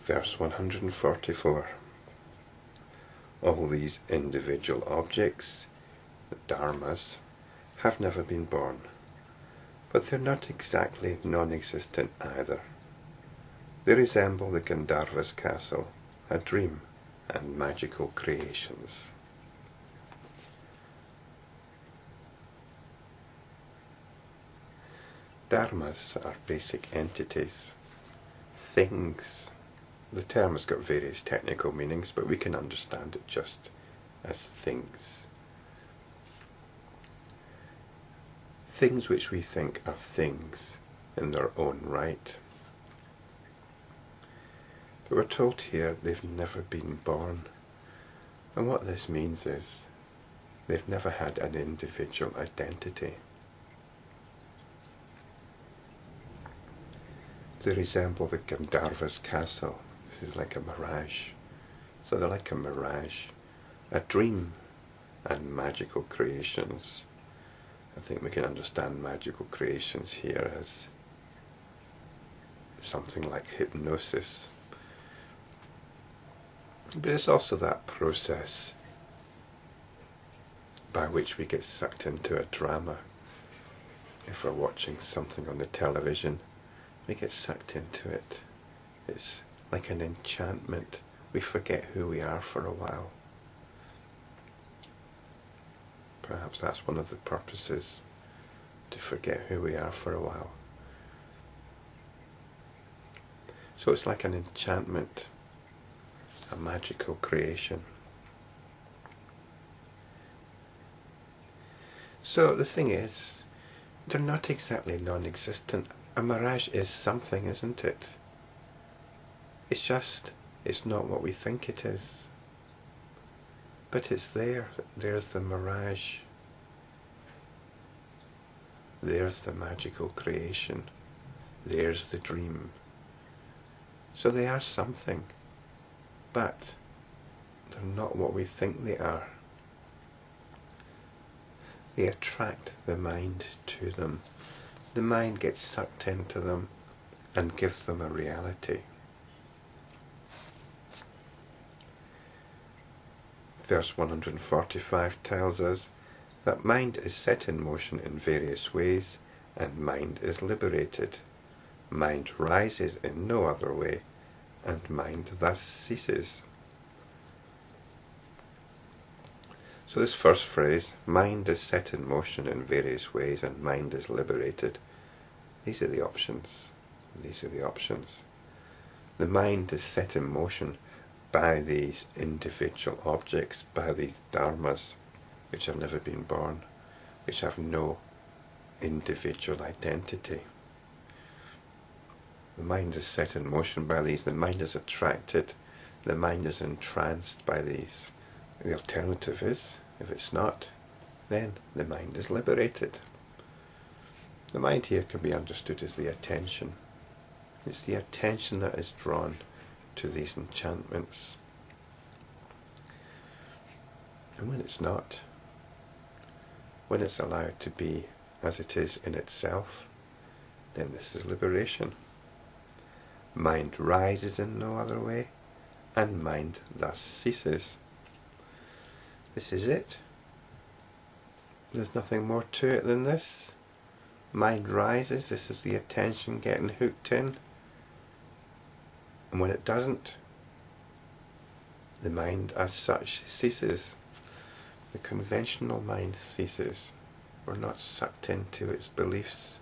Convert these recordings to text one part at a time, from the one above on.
Verse 144. All these individual objects, the dharmas, have never been born, but they're not exactly non-existent either. They resemble the Gandharva's castle, a dream, and magical creations. Dharmas are basic entities, things. The term has got various technical meanings, but we can understand it just as things. Things which we think are things in their own right. But we're told here they've never been born. And what this means is they've never had an individual identity. They resemble the Gandharva's castle. This is like a mirage. So they're like a mirage, a dream, and magical creations. I think we can understand magical creations here as something like hypnosis. But it's also that process by which we get sucked into a drama. If we're watching something on the television, we get sucked into it. It's like an enchantment. We forget who we are for a while. Perhaps that's one of the purposes, to forget who we are for a while. So it's like an enchantment, a magical creation. So the thing is, they're not exactly non-existent. A mirage is something, isn't it? It's just, it's not what we think it is. But it's there. There's the mirage. There's the magical creation. There's the dream. So they are something, but they're not what we think they are. They attract the mind to them. The mind gets sucked into them and gives them a reality. Verse 145 tells us that mind is set in motion in various ways, and mind is liberated. Mind rises in no other way, and mind thus ceases. So this first phrase, mind is set in motion in various ways, and mind is liberated. These are the options. These are the options. The mind is set in motion by these individual objects, by these dharmas, which have never been born, which have no individual identity. The mind is set in motion by these. The mind is attracted. The mind is entranced by these. The alternative is, if it's not, then the mind is liberated. The mind here can be understood as the attention. It's the attention that is drawn to these enchantments. And when it's not, when it's allowed to be as it is in itself, then this is liberation. Mind rises in no other way, and mind thus ceases. This is it. There's nothing more to it than this. Mind rises, this is the attention getting hooked in. And when it doesn't, the mind as such ceases. The conventional mind ceases. We're not sucked into its beliefs.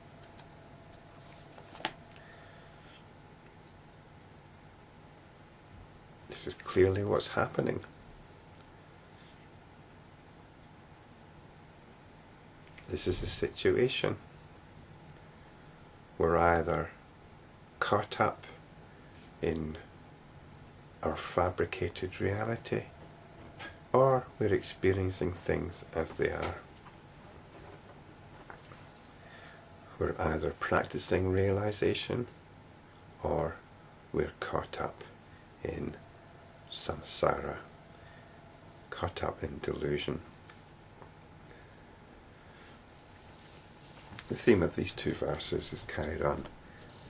This is clearly what's happening. This is a situation. We're either caught up in our fabricated reality, or we're experiencing things as they are. We're either practicing realization, or we're caught up in samsara, caught up in delusion. The theme of these two verses is carried on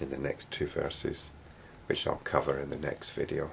in the next two verses, which I'll cover in the next video.